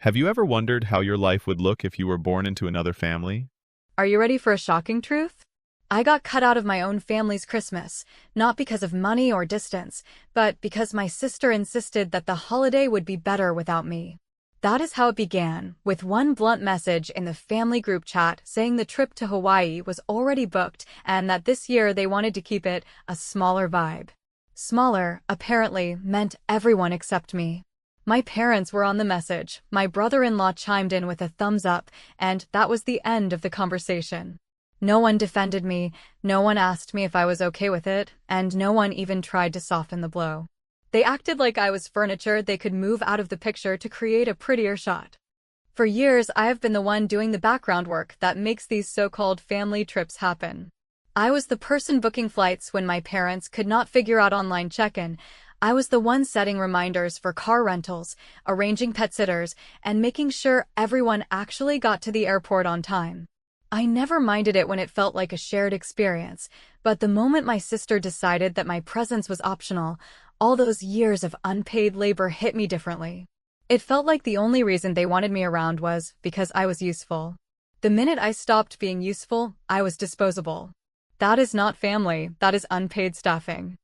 Have you ever wondered how your life would look if you were born into another family? Are you ready for a shocking truth? I got cut out of my own family's Christmas, not because of money or distance, but because my sister insisted that the holiday would be better without me. That is how it began, with one blunt message in the family group chat saying the trip to Hawaii was already booked and that this year they wanted to keep it a smaller vibe. Smaller, apparently, meant everyone except me. My parents were on the message, my brother-in-law chimed in with a thumbs up, and that was the end of the conversation. No one defended me, no one asked me if I was okay with it, and no one even tried to soften the blow. They acted like I was furniture they could move out of the picture to create a prettier shot. For years, I have been the one doing the background work that makes these so-called family trips happen. I was the person booking flights when my parents could not figure out online check-in. I was the one setting reminders for car rentals, arranging pet sitters, and making sure everyone actually got to the airport on time. I never minded it when it felt like a shared experience, but the moment my sister decided that my presence was optional, all those years of unpaid labor hit me differently. It felt like the only reason they wanted me around was because I was useful. The minute I stopped being useful, I was disposable. That is not family, that is unpaid staffing.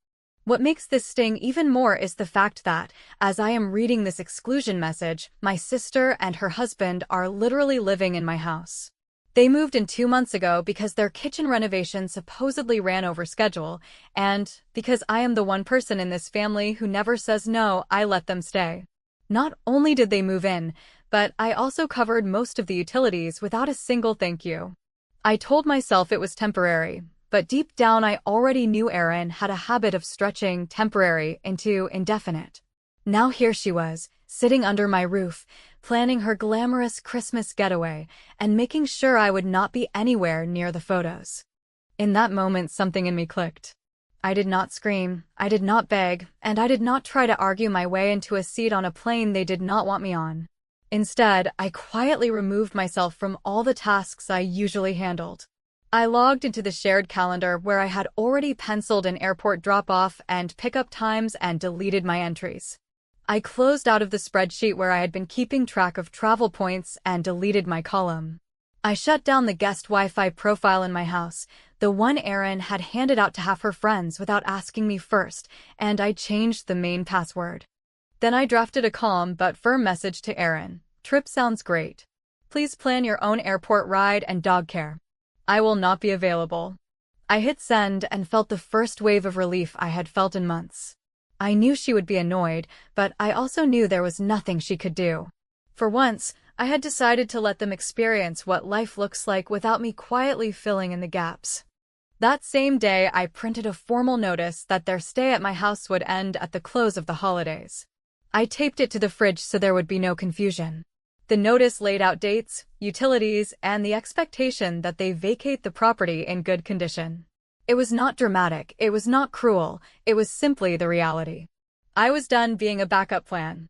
What makes this sting even more is the fact that, as I am reading this exclusion message, my sister and her husband are literally living in my house. They moved in 2 months ago because their kitchen renovation supposedly ran over schedule, and because I am the one person in this family who never says no, I let them stay. Not only did they move in, but I also covered most of the utilities without a single thank you. I told myself it was temporary, but deep down I already knew Erin had a habit of stretching temporary into indefinite. Now here she was, sitting under my roof, planning her glamorous Christmas getaway, and making sure I would not be anywhere near the photos. In that moment, something in me clicked. I did not scream, I did not beg, and I did not try to argue my way into a seat on a plane they did not want me on. Instead, I quietly removed myself from all the tasks I usually handled. I logged into the shared calendar where I had already penciled in airport drop-off and pickup times and deleted my entries. I closed out of the spreadsheet where I had been keeping track of travel points and deleted my column. I shut down the guest Wi-Fi profile in my house, the one Erin had handed out to half her friends without asking me first, and I changed the main password. Then I drafted a calm but firm message to Erin. Trip sounds great. Please plan your own airport ride and dog care. I will not be available. I hit send and felt the first wave of relief I had felt in months. I knew she would be annoyed, but I also knew there was nothing she could do. For once, I had decided to let them experience what life looks like without me quietly filling in the gaps. That same day, I printed a formal notice that their stay at my house would end at the close of the holidays. I taped it to the fridge so there would be no confusion. The notice laid out dates, utilities, and the expectation that they vacate the property in good condition. It was not dramatic, it was not cruel, it was simply the reality. I was done being a backup plan.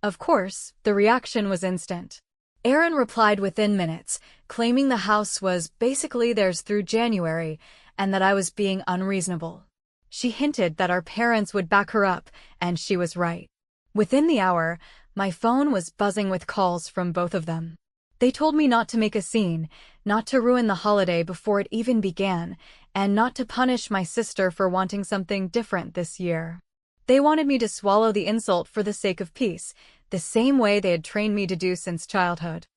Of course, the reaction was instant. Erin replied within minutes, claiming the house was basically theirs through January, and that I was being unreasonable. She hinted that our parents would back her up, and she was right. Within the hour, my phone was buzzing with calls from both of them. They told me not to make a scene, not to ruin the holiday before it even began, and not to punish my sister for wanting something different this year. They wanted me to swallow the insult for the sake of peace, the same way they had trained me to do since childhood.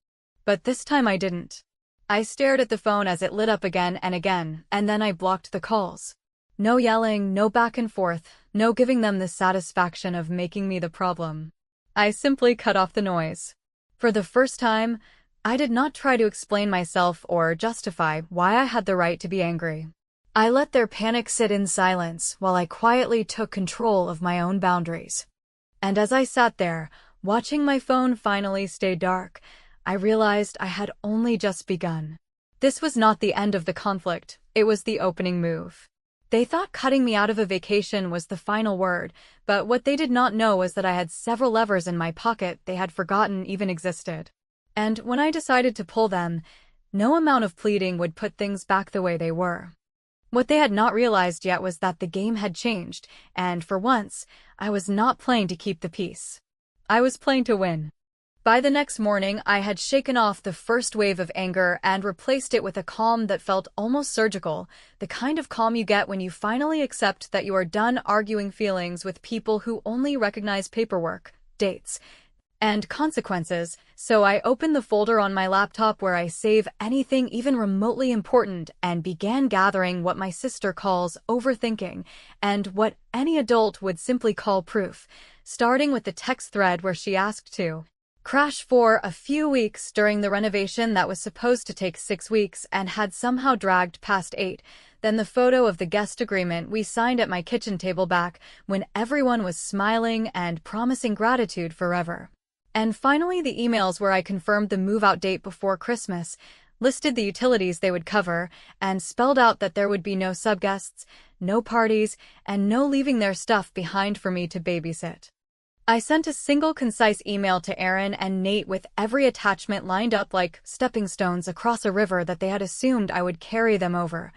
But this time I didn't. I stared at the phone as it lit up again, and then I blocked the calls. No yelling, no back and forth, no giving them the satisfaction of making me the problem. I simply cut off the noise. For the first time, I did not try to explain myself or justify why I had the right to be angry. I let their panic sit in silence while I quietly took control of my own boundaries. And as I sat there, watching my phone finally stay dark, I realized I had only just begun. This was not the end of the conflict, it was the opening move. They thought cutting me out of a vacation was the final word, but what they did not know was that I had several levers in my pocket they had forgotten even existed. And when I decided to pull them, no amount of pleading would put things back the way they were. What they had not realized yet was that the game had changed, and for once, I was not playing to keep the peace. I was playing to win. By the next morning, I had shaken off the first wave of anger and replaced it with a calm that felt almost surgical, the kind of calm you get when you finally accept that you are done arguing feelings with people who only recognize paperwork, dates, and consequences. So I opened the folder on my laptop where I save anything even remotely important and began gathering what my sister calls overthinking and what any adult would simply call proof, starting with the text thread where she asked to crash for a few weeks during the renovation that was supposed to take 6 weeks and had somehow dragged past 8. Then the photo of the guest agreement we signed at my kitchen table back when everyone was smiling and promising gratitude forever. And finally the emails where I confirmed the move-out date before Christmas, listed the utilities they would cover, and spelled out that there would be no subguests, no parties, and no leaving their stuff behind for me to babysit. I sent a single concise email to Aaron and Nate with every attachment lined up like stepping stones across a river that they had assumed I would carry them over.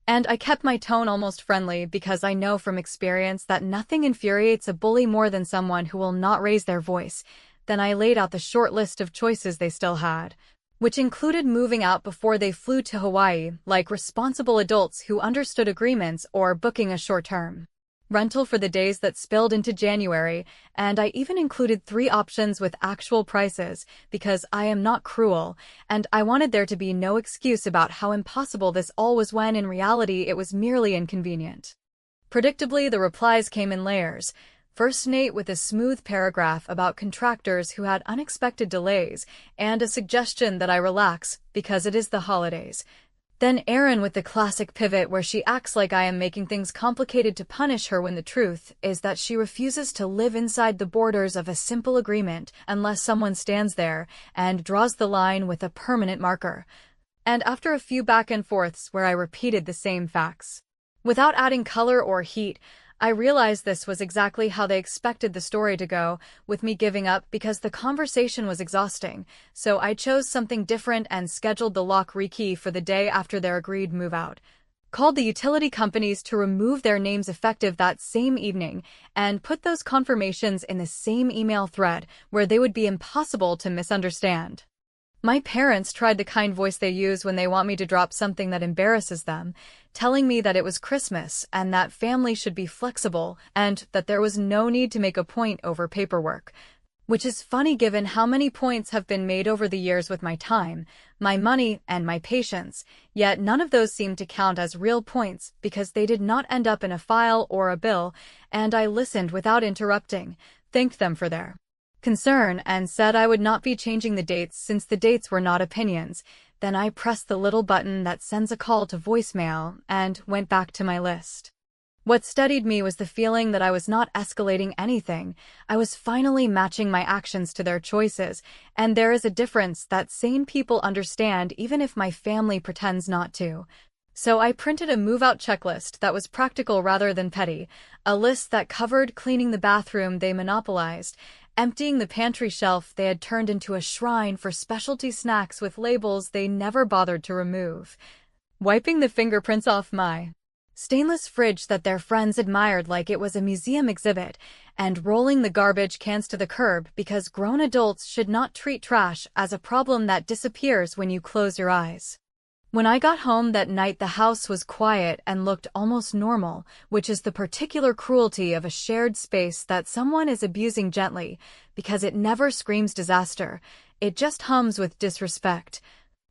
And I kept my tone almost friendly because I know from experience that nothing infuriates a bully more than someone who will not raise their voice. Then I laid out the short list of choices they still had, which included moving out before they flew to Hawaii, like responsible adults who understood agreements, or booking a short-term rental for the days that spilled into January, and I even included 3 options with actual prices, because I am not cruel, and I wanted there to be no excuse about how impossible this all was when in reality it was merely inconvenient. Predictably, the replies came in layers. First, Nate with a smooth paragraph about contractors who had unexpected delays, and a suggestion that I relax, because it is the holidays. Then Aaron with the classic pivot where she acts like I am making things complicated to punish her when the truth is that she refuses to live inside the borders of a simple agreement unless someone stands there and draws the line with a permanent marker. And after a few back and forths where I repeated the same facts, without adding color or heat, I realized this was exactly how they expected the story to go, with me giving up because the conversation was exhausting, so I chose something different and scheduled the lock rekey for the day after their agreed move-out. Called the utility companies to remove their names effective that same evening, and put those confirmations in the same email thread where they would be impossible to misunderstand. My parents tried the kind voice they use when they want me to drop something that embarrasses them, telling me that it was Christmas and that family should be flexible and that there was no need to make a point over paperwork. Which is funny given how many points have been made over the years with my time, my money, and my patience, yet none of those seemed to count as real points because they did not end up in a file or a bill, and I listened without interrupting, thanked them for their concern, and said I would not be changing the dates since the dates were not opinions. Then I pressed the little button that sends a call to voicemail and went back to my list. What steadied me was the feeling that I was not escalating anything. I was finally matching my actions to their choices, and there is a difference that sane people understand even if my family pretends not to. So I printed a move-out checklist that was practical rather than petty, a list that covered cleaning the bathroom they monopolized, emptying the pantry shelf they had turned into a shrine for specialty snacks with labels they never bothered to remove, wiping the fingerprints off my stainless fridge that their friends admired like it was a museum exhibit, and rolling the garbage cans to the curb because grown adults should not treat trash as a problem that disappears when you close your eyes. When I got home that night, the house was quiet and looked almost normal, which is the particular cruelty of a shared space that someone is abusing gently, because it never screams disaster, it just hums with disrespect.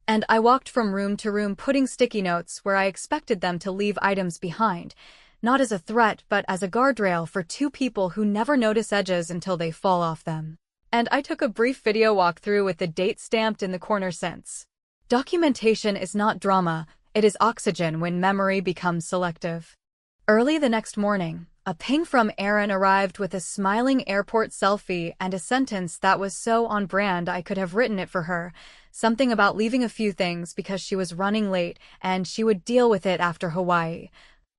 And I walked from room to room putting sticky notes where I expected them to leave items behind, not as a threat but as a guardrail for 2 people who never notice edges until they fall off them. And I took a brief video walkthrough with the date stamped in the corner since documentation is not drama, it is oxygen when memory becomes selective. Early the next morning, a ping from Erin arrived with a smiling airport selfie and a sentence that was so on brand I could have written it for her, something about leaving a few things because she was running late and she would deal with it after Hawaii,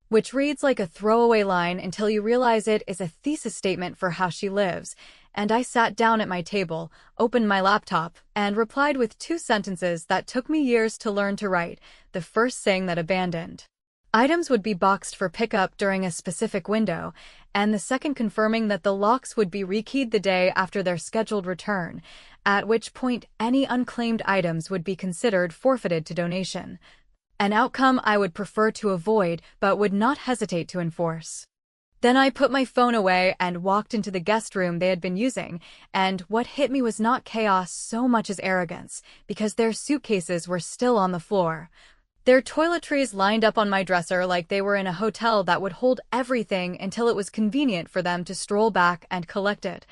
which reads like a throwaway line until you realize it is a thesis statement for how she lives. And I sat down at my table, opened my laptop, and replied with 2 sentences that took me years to learn to write, the first saying that abandoned items would be boxed for pickup during a specific window, and the second confirming that the locks would be rekeyed the day after their scheduled return, at which point any unclaimed items would be considered forfeited to donation, an outcome I would prefer to avoid but would not hesitate to enforce. Then I put my phone away and walked into the guest room they had been using, and what hit me was not chaos so much as arrogance, because their suitcases were still on the floor. Their toiletries lined up on my dresser like they were in a hotel that would hold everything until it was convenient for them to stroll back and collect it.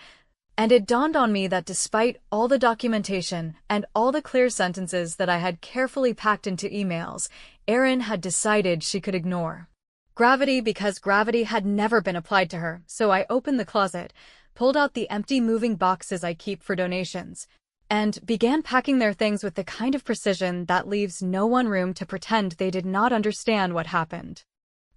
And it dawned on me that despite all the documentation and all the clear sentences that I had carefully packed into emails, Erin had decided she could ignore gravity because gravity had never been applied to her. So I opened the closet, pulled out the empty moving boxes I keep for donations, and began packing their things with the kind of precision that leaves no one room to pretend they did not understand what happened.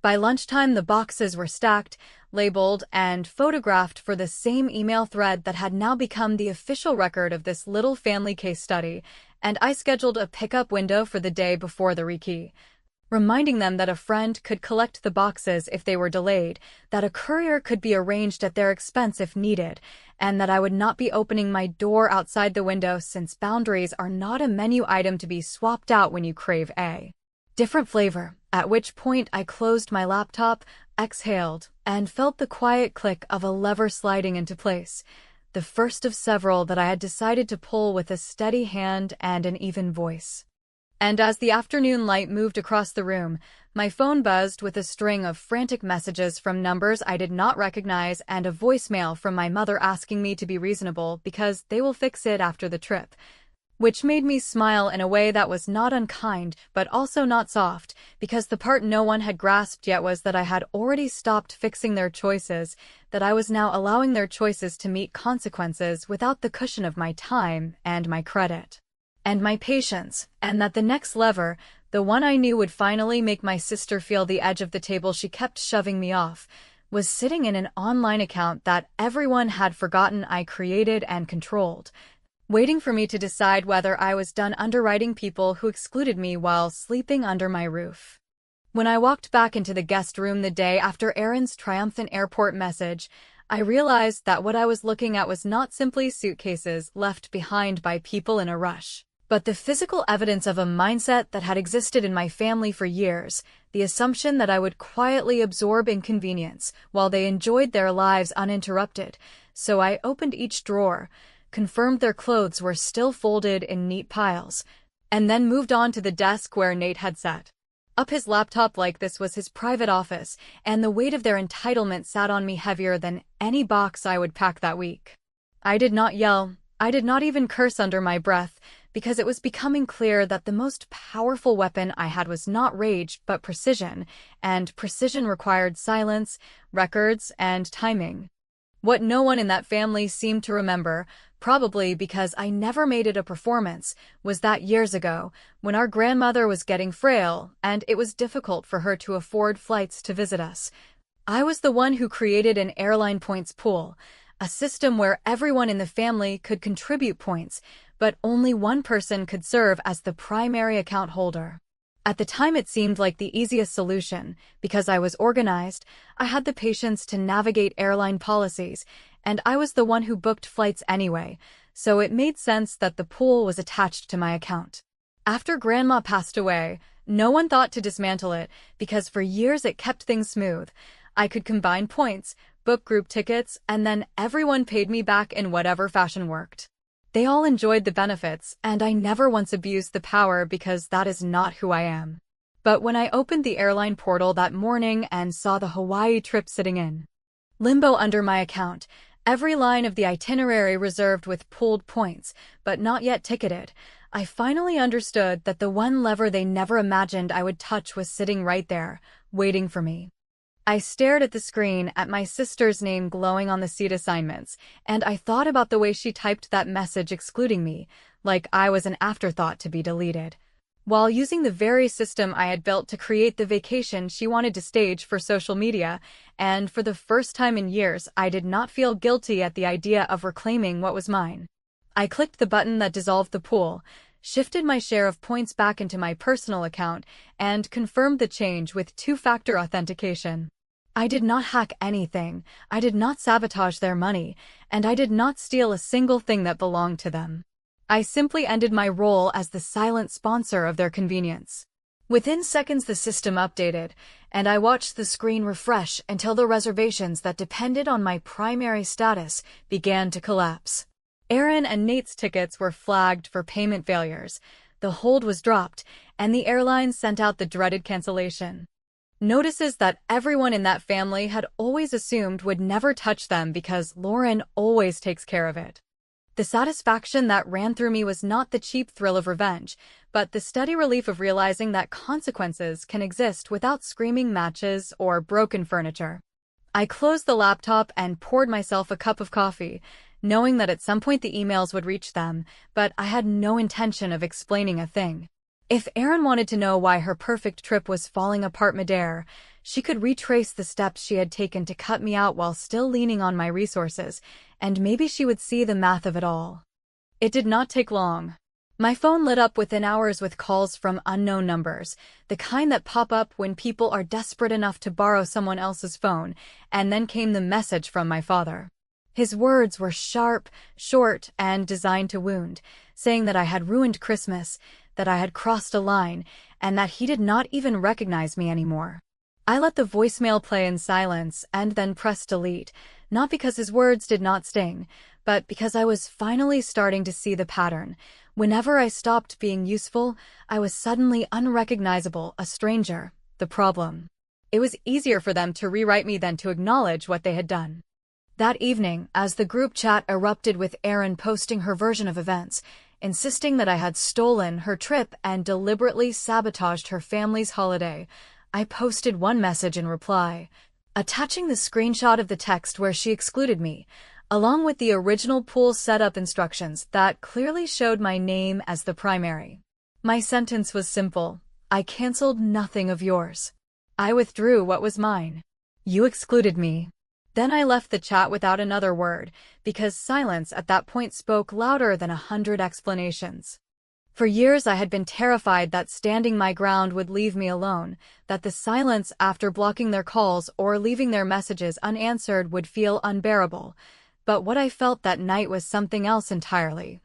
By lunchtime, the boxes were stacked, labeled, and photographed for the same email thread that had now become the official record of this little family case study, and I scheduled a pickup window for the day before the rekey, reminding them that a friend could collect the boxes if they were delayed, that a courier could be arranged at their expense if needed, and that I would not be opening my door outside the window since boundaries are not a menu item to be swapped out when you crave a different flavor, at which point I closed my laptop, exhaled, and felt the quiet click of a lever sliding into place, the first of several that I had decided to pull with a steady hand and an even voice. And as the afternoon light moved across the room, my phone buzzed with a string of frantic messages from numbers I did not recognize and a voicemail from my mother asking me to be reasonable because they will fix it after the trip, which made me smile in a way that was not unkind but also not soft, because the part no one had grasped yet was that I had already stopped fixing their choices, that I was now allowing their choices to meet consequences without the cushion of my time and my credit and my patience, and that the next lever, the one I knew would finally make my sister feel the edge of the table she kept shoving me off, was sitting in an online account that everyone had forgotten I created and controlled, waiting for me to decide whether I was done underwriting people who excluded me while sleeping under my roof. When I walked back into the guest room the day after Erin's triumphant airport message, I realized that what I was looking at was not simply suitcases left behind by people in a rush, but the physical evidence of a mindset that had existed in my family for years, the assumption that I would quietly absorb inconvenience while they enjoyed their lives uninterrupted. So I opened each drawer, confirmed their clothes were still folded in neat piles, and then moved on to the desk where Nate had set up his laptop like this was his private office, and the weight of their entitlement sat on me heavier than any box I would pack that week. I did not yell, I did not even curse under my breath, because it was becoming clear that the most powerful weapon I had was not rage but precision, and precision required silence, records, and timing. What no one in that family seemed to remember, probably because I never made it a performance, was that years ago, when our grandmother was getting frail and it was difficult for her to afford flights to visit us, I was the one who created an airline points pool, a system where everyone in the family could contribute points, but only one person could serve as the primary account holder. At the time it seemed like the easiest solution, because I was organized, I had the patience to navigate airline policies, and I was the one who booked flights anyway, so it made sense that the pool was attached to my account. After Grandma passed away, no one thought to dismantle it, because for years it kept things smooth. I could combine points, book group tickets, and then everyone paid me back in whatever fashion worked. They all enjoyed the benefits, and I never once abused the power because that is not who I am. But when I opened the airline portal that morning and saw the Hawaii trip sitting in limbo under my account, every line of the itinerary reserved with pooled points, but not yet ticketed, I finally understood that the one lever they never imagined I would touch was sitting right there, waiting for me. I stared at the screen at my sister's name glowing on the seat assignments, and I thought about the way she typed that message excluding me, like I was an afterthought to be deleted, while using the very system I had built to create the vacation she wanted to stage for social media, and for the first time in years I did not feel guilty at the idea of reclaiming what was mine. I clicked the button that dissolved the pool, shifted my share of points back into my personal account, and confirmed the change with two-factor authentication. I did not hack anything, I did not sabotage their money, and I did not steal a single thing that belonged to them. I simply ended my role as the silent sponsor of their convenience. Within seconds the system updated, and I watched the screen refresh until the reservations that depended on my primary status began to collapse. Aaron and Nate's tickets were flagged for payment failures, the hold was dropped, and the airline sent out the dreaded cancellation. Notices that everyone in that family had always assumed would never touch them because Lauren always takes care of it. The satisfaction that ran through me was not the cheap thrill of revenge, but the steady relief of realizing that consequences can exist without screaming matches or broken furniture. I closed the laptop and poured myself a cup of coffee, knowing that at some point the emails would reach them, but I had no intention of explaining a thing. If Erin wanted to know why her perfect trip was falling apart midair, she could retrace the steps she had taken to cut me out while still leaning on my resources, and maybe she would see the math of it all. It did not take long. My phone lit up within hours with calls from unknown numbers, the kind that pop up when people are desperate enough to borrow someone else's phone, and then came the message from my father. His words were sharp, short, and designed to wound, saying that I had ruined Christmas, that I had crossed a line, and that he did not even recognize me anymore. I let the voicemail play in silence and then pressed delete, not because his words did not sting, but because I was finally starting to see the pattern. Whenever I stopped being useful, I was suddenly unrecognizable, a stranger, the problem. It was easier for them to rewrite me than to acknowledge what they had done. That evening, as the group chat erupted with Erin posting her version of events, insisting that I had stolen her trip and deliberately sabotaged her family's holiday, I posted one message in reply, attaching the screenshot of the text where she excluded me, along with the original pool setup instructions that clearly showed my name as the primary. My sentence was simple: I canceled nothing of yours. I withdrew what was mine. You excluded me. Then I left the chat without another word, because silence at that point spoke louder than 100 explanations. For years I had been terrified that standing my ground would leave me alone, that the silence after blocking their calls or leaving their messages unanswered would feel unbearable. But what I felt that night was something else entirely.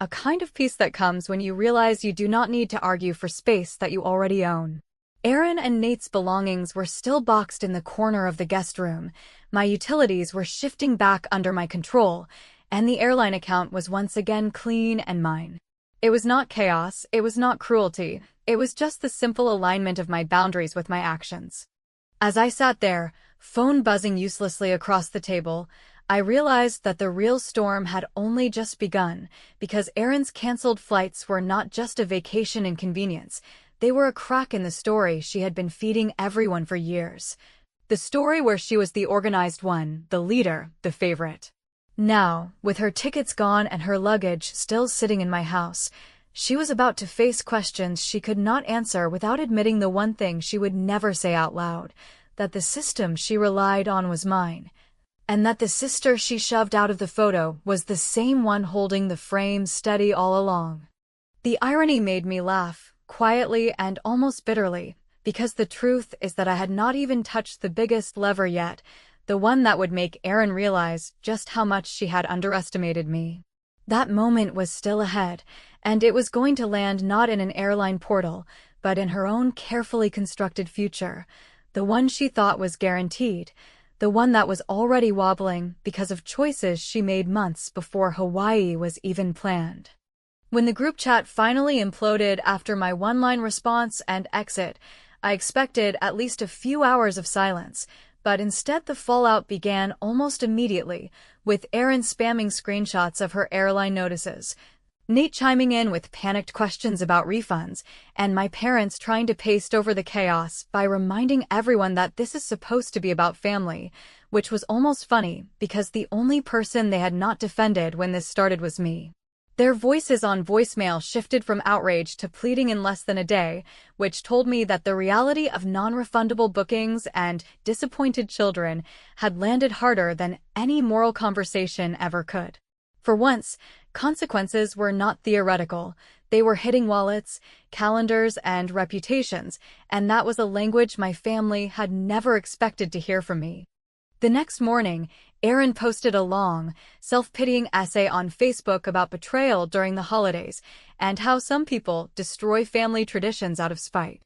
A kind of peace that comes when you realize you do not need to argue for space that you already own. Aaron and Nate's belongings were still boxed in the corner of the guest room, my utilities were shifting back under my control, and the airline account was once again clean and mine. It was not chaos, it was not cruelty, it was just the simple alignment of my boundaries with my actions. As I sat there, phone buzzing uselessly across the table, I realized that the real storm had only just begun, because Erin's canceled flights were not just a vacation inconvenience, they were a crack in the story she had been feeding everyone for years. The story where she was the organized one, the leader, the favorite. Now, with her tickets gone and her luggage still sitting in my house, she was about to face questions she could not answer without admitting the one thing she would never say out loud, that the system she relied on was mine, and that the sister she shoved out of the photo was the same one holding the frame steady all along. The irony made me laugh, quietly and almost bitterly, because the truth is that I had not even touched the biggest lever yet, the one that would make Erin realize just how much she had underestimated me. That moment was still ahead, and it was going to land not in an airline portal, but in her own carefully constructed future, the one she thought was guaranteed, the one that was already wobbling because of choices she made months before Hawaii was even planned. When the group chat finally imploded after my one-line response and exit, I expected at least a few hours of silence, but instead the fallout began almost immediately, with Erin spamming screenshots of her airline notices, Nate chiming in with panicked questions about refunds, and my parents trying to paste over the chaos by reminding everyone that this is supposed to be about family, which was almost funny because the only person they had not defended when this started was me. Their voices on voicemail shifted from outrage to pleading in less than a day, which told me that the reality of non-refundable bookings and disappointed children had landed harder than any moral conversation ever could. For once, consequences were not theoretical. They were hitting wallets, calendars, and reputations, and that was a language my family had never expected to hear from me. The next morning, Erin posted a long, self-pitying essay on Facebook about betrayal during the holidays and how some people destroy family traditions out of spite.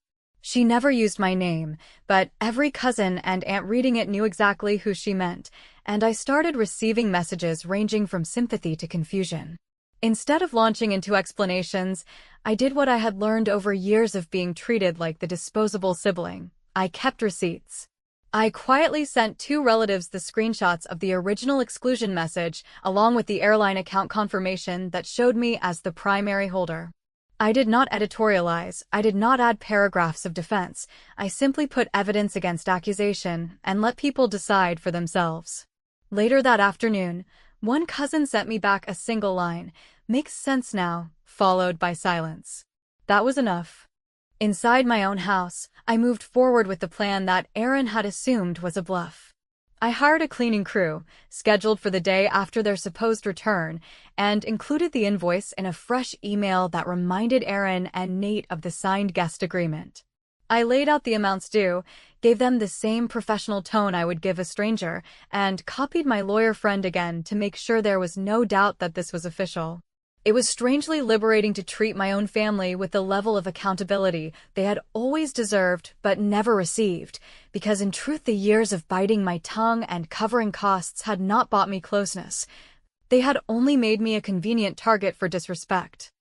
She never used my name, but every cousin and aunt reading it knew exactly who she meant, and I started receiving messages ranging from sympathy to confusion. Instead of launching into explanations, I did what I had learned over years of being treated like the disposable sibling. I kept receipts. I quietly sent two relatives the screenshots of the original exclusion message, along with the airline account confirmation that showed me as the primary holder. I did not editorialize, I did not add paragraphs of defense, I simply put evidence against accusation and let people decide for themselves. Later that afternoon, one cousin sent me back a single line, "Makes sense now," followed by silence. That was enough. Inside my own house, I moved forward with the plan that Erin had assumed was a bluff. I hired a cleaning crew, scheduled for the day after their supposed return, and included the invoice in a fresh email that reminded Erin and Nate of the signed guest agreement. I laid out the amounts due, gave them the same professional tone I would give a stranger, and copied my lawyer friend again to make sure there was no doubt that this was official. It was strangely liberating to treat my own family with the level of accountability they had always deserved but never received, because in truth the years of biting my tongue and covering costs had not bought me closeness. They had only made me a convenient target for disrespect.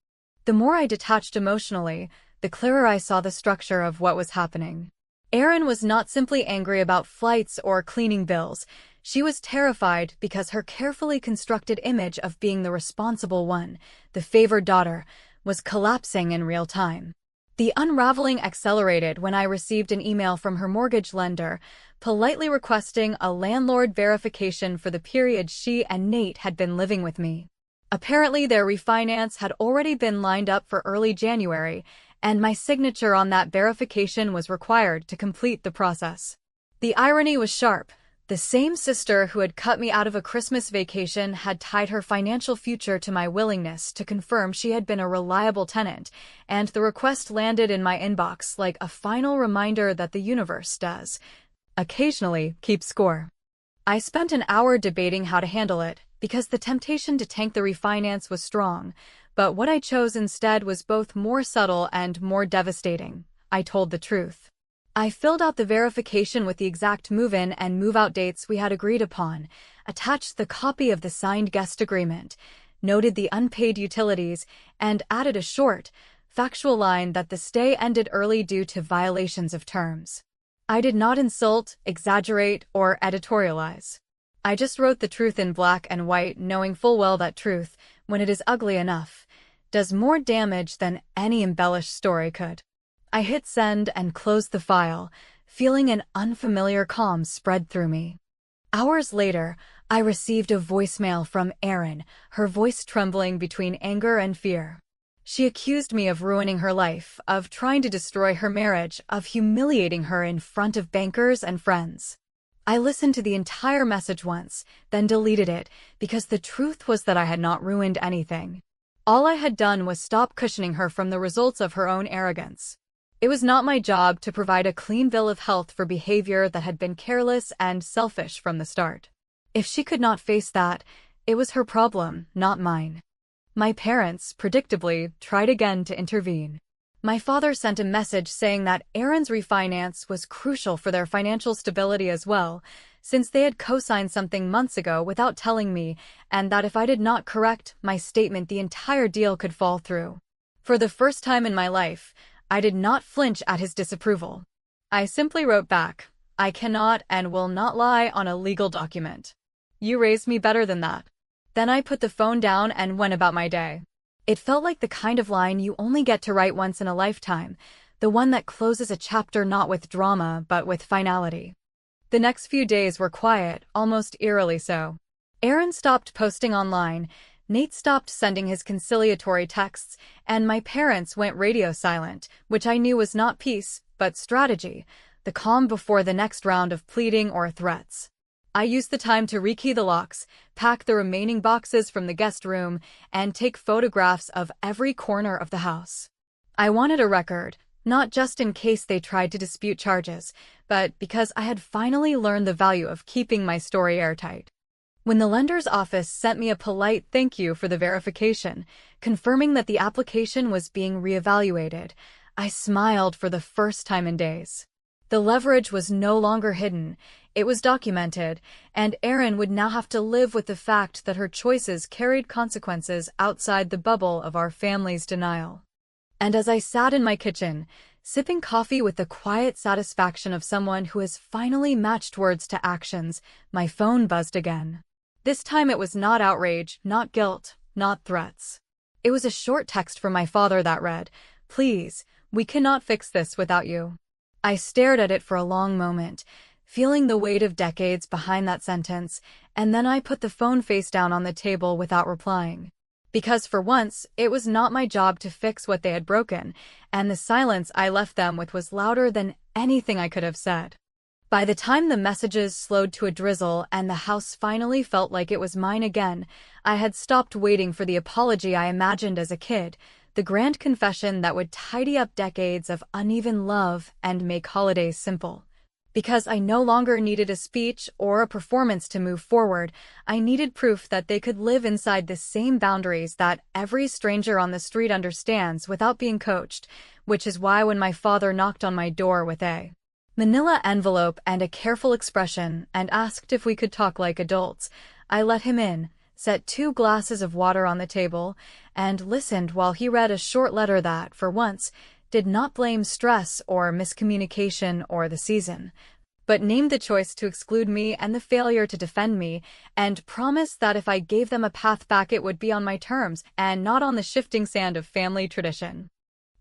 The more I detached emotionally, the clearer I saw the structure of what was happening. Erin was not simply angry about flights or cleaning bills. She was terrified because her carefully constructed image of being the responsible one, the favored daughter, was collapsing in real time. The unraveling accelerated when I received an email from her mortgage lender, politely requesting a landlord verification for the period she and Nate had been living with me. Apparently, their refinance had already been lined up for early January, and my signature on that verification was required to complete the process. The irony was sharp. The same sister who had cut me out of a Christmas vacation had tied her financial future to my willingness to confirm she had been a reliable tenant, and the request landed in my inbox like a final reminder that the universe does occasionally keep score. I spent an hour debating how to handle it, because the temptation to tank the refinance was strong, but what I chose instead was both more subtle and more devastating. I told the truth. I filled out the verification with the exact move-in and move-out dates we had agreed upon, attached the copy of the signed guest agreement, noted the unpaid utilities, and added a short, factual line that the stay ended early due to violations of terms. I did not insult, exaggerate, or editorialize. I just wrote the truth in black and white, knowing full well that truth, when it is ugly enough, does more damage than any embellished story could. I hit send and closed the file, feeling an unfamiliar calm spread through me. Hours later, I received a voicemail from Erin, her voice trembling between anger and fear. She accused me of ruining her life, of trying to destroy her marriage, of humiliating her in front of bankers and friends. I listened to the entire message once, then deleted it, because the truth was that I had not ruined anything. All I had done was stop cushioning her from the results of her own arrogance. It was not my job to provide a clean bill of health for behavior that had been careless and selfish from the start. If she could not face that, it was her problem, not mine. My parents, predictably, tried again to intervene. My father sent a message saying that Erin's refinance was crucial for their financial stability as well, since they had co-signed something months ago without telling me, and that if I did not correct my statement, the entire deal could fall through. For the first time in my life, I did not flinch at his disapproval. I simply wrote back, "I cannot and will not lie on a legal document. You raised me better than that." Then I put the phone down and went about my day. It felt like the kind of line you only get to write once in a lifetime, the one that closes a chapter not with drama but with finality. The next few days were quiet, almost eerily so. Erin stopped posting online, Nate stopped sending his conciliatory texts, and my parents went radio silent, which I knew was not peace, but strategy, the calm before the next round of pleading or threats. I used the time to rekey the locks, pack the remaining boxes from the guest room, and take photographs of every corner of the house. I wanted a record, not just in case they tried to dispute charges, but because I had finally learned the value of keeping my story airtight. When the lender's office sent me a polite thank you for the verification, confirming that the application was being reevaluated, I smiled for the first time in days. The leverage was no longer hidden, it was documented, and Erin would now have to live with the fact that her choices carried consequences outside the bubble of our family's denial. And as I sat in my kitchen, sipping coffee with the quiet satisfaction of someone who has finally matched words to actions, my phone buzzed again. This time it was not outrage, not guilt, not threats. It was a short text from my father that read, "Please, we cannot fix this without you." I stared at it for a long moment, feeling the weight of decades behind that sentence, and then I put the phone face down on the table without replying. Because for once, it was not my job to fix what they had broken, and the silence I left them with was louder than anything I could have said. By the time the messages slowed to a drizzle and the house finally felt like it was mine again, I had stopped waiting for the apology I imagined as a kid, the grand confession that would tidy up decades of uneven love and make holidays simple. Because I no longer needed a speech or a performance to move forward, I needed proof that they could live inside the same boundaries that every stranger on the street understands without being coached, which is why when my father knocked on my door with a manila envelope and a careful expression and asked if we could talk like adults, I let him in, set 2 glasses of water on the table, and listened while he read a short letter that, for once, did not blame stress or miscommunication or the season, but named the choice to exclude me and the failure to defend me, and promised that if I gave them a path back it would be on my terms and not on the shifting sand of family tradition.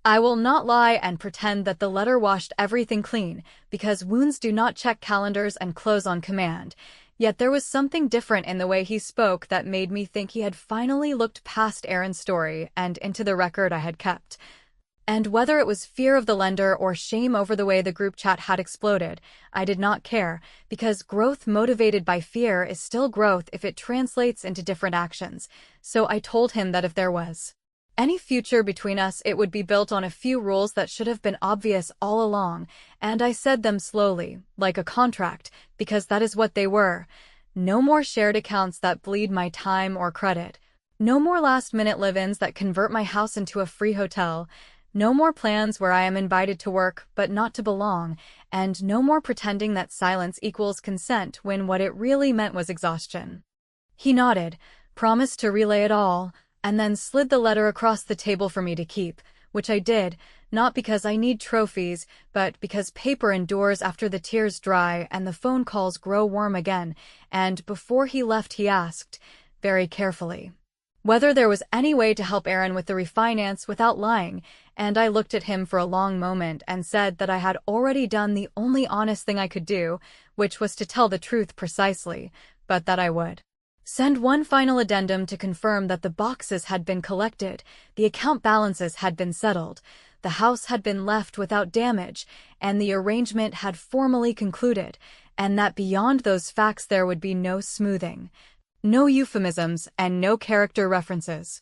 I will not lie and pretend that the letter washed everything clean, because wounds do not check calendars and close on command. Yet there was something different in the way he spoke that made me think he had finally looked past Erin's story and into the record I had kept. And whether it was fear of the lender or shame over the way the group chat had exploded, I did not care, because growth motivated by fear is still growth if it translates into different actions. So I told him that if there was any future between us, it would be built on a few rules that should have been obvious all along, and I said them slowly, like a contract, because that is what they were. No more shared accounts that bleed my time or credit. No more last-minute live-ins that convert my house into a free hotel. No more plans where I am invited to work but not to belong, and no more pretending that silence equals consent when what it really meant was exhaustion. He nodded, promised to relay it all, and then slid the letter across the table for me to keep, which I did, not because I need trophies, but because paper endures after the tears dry and the phone calls grow warm again, and before he left he asked, very carefully, whether there was any way to help Erin with the refinance without lying, and I looked at him for a long moment and said that I had already done the only honest thing I could do, which was to tell the truth precisely, but that I would send one final addendum to confirm that the boxes had been collected, the account balances had been settled, the house had been left without damage, and the arrangement had formally concluded, and that beyond those facts there would be no smoothing, no euphemisms, and no character references.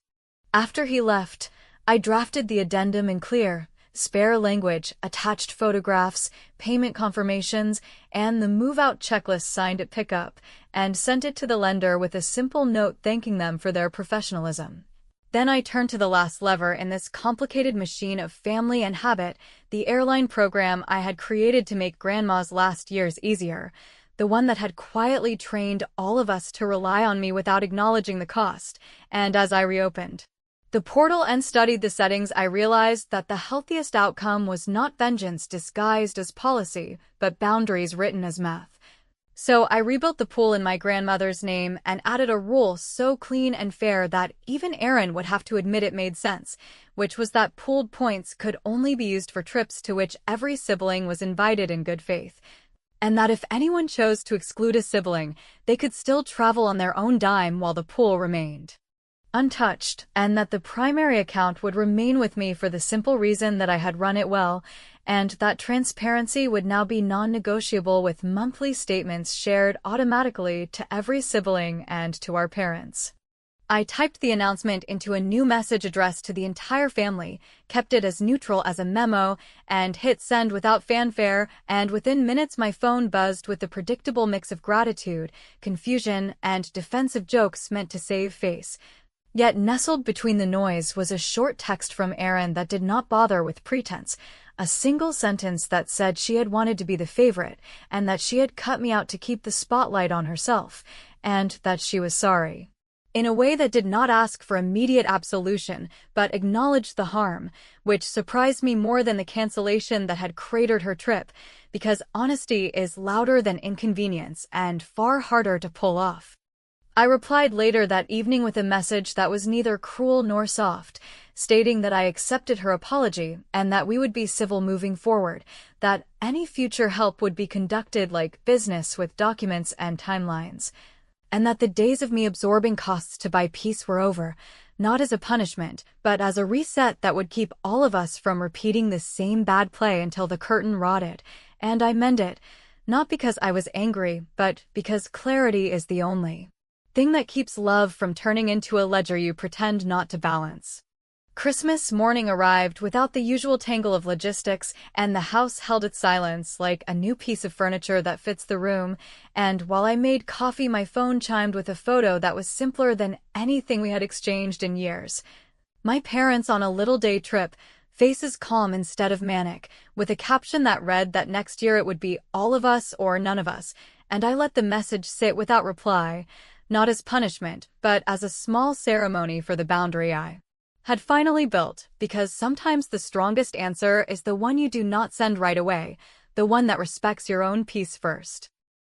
After he left, I drafted the addendum in clear, spare language, attached photographs, payment confirmations, and the move-out checklist signed at pickup, and sent it to the lender with a simple note thanking them for their professionalism. Then I turned to the last lever in this complicated machine of family and habit, the airline program I had created to make Grandma's last years easier, the one that had quietly trained all of us to rely on me without acknowledging the cost, and as I reopened the portal and studied the settings, I realized that the healthiest outcome was not vengeance disguised as policy, but boundaries written as math. So I rebuilt the pool in my grandmother's name and added a rule so clean and fair that even Erin would have to admit it made sense, which was that pooled points could only be used for trips to which every sibling was invited in good faith, and that if anyone chose to exclude a sibling, they could still travel on their own dime while the pool remained. untouched, and that the primary account would remain with me for the simple reason that I had run it well, and that transparency would now be non-negotiable, with monthly statements shared automatically to every sibling and to our parents. I typed the announcement into a new message addressed to the entire family, kept it as neutral as a memo, and hit send without fanfare, and within minutes my phone buzzed with the predictable mix of gratitude, confusion, and defensive jokes meant to save face. Yet nestled between the noise was a short text from Erin that did not bother with pretense, a single sentence that said she had wanted to be the favorite, and that she had cut me out to keep the spotlight on herself, and that she was sorry. In a way that did not ask for immediate absolution, but acknowledged the harm, which surprised me more than the cancellation that had cratered her trip, because honesty is louder than inconvenience and far harder to pull off. I replied later that evening with a message that was neither cruel nor soft, stating that I accepted her apology and that we would be civil moving forward, that any future help would be conducted like business with documents and timelines, and that the days of me absorbing costs to buy peace were over, not as a punishment, but as a reset that would keep all of us from repeating the same bad play until the curtain rotted, and I meant it, not because I was angry, but because clarity is the only thing that keeps love from turning into a ledger you pretend not to balance. Christmas morning arrived without the usual tangle of logistics, and the house held its silence like a new piece of furniture that fits the room, and while I made coffee my phone chimed with a photo that was simpler than anything we had exchanged in years. My parents on a little day trip, faces calm instead of manic, with a caption that read that next year it would be all of us or none of us, and I let the message sit without reply, not as punishment, but as a small ceremony for the boundary I had finally built, because sometimes the strongest answer is the one you do not send right away, the one that respects your own peace first.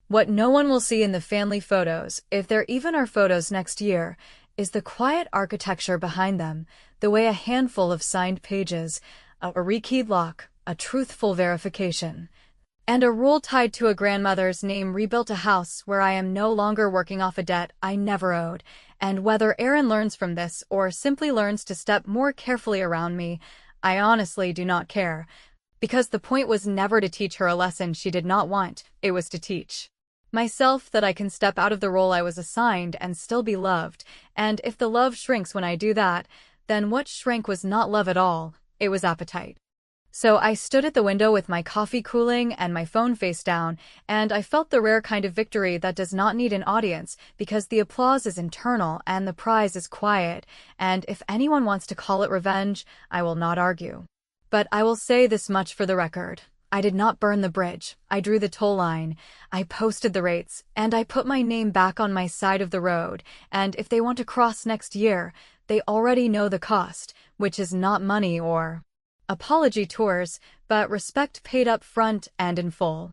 What no one will see in the family photos, if there even are photos next year, is the quiet architecture behind them, the way a handful of signed pages, a rekeyed lock, a truthful verification, and a rule tied to a grandmother's name rebuilt a house where I am no longer working off a debt I never owed, and whether Erin learns from this or simply learns to step more carefully around me, I honestly do not care, because the point was never to teach her a lesson she did not want, it was to teach myself that I can step out of the role I was assigned and still be loved, and if the love shrinks when I do that, then what shrank was not love at all, it was appetite. So I stood at the window with my coffee cooling and my phone face down, and I felt the rare kind of victory that does not need an audience, because the applause is internal and the prize is quiet, and if anyone wants to call it revenge, I will not argue. But I will say this much for the record. I did not burn the bridge, I drew the toll line, I posted the rates, and I put my name back on my side of the road, and if they want to cross next year, they already know the cost, which is not money or apology tours, but respect paid up front and in full.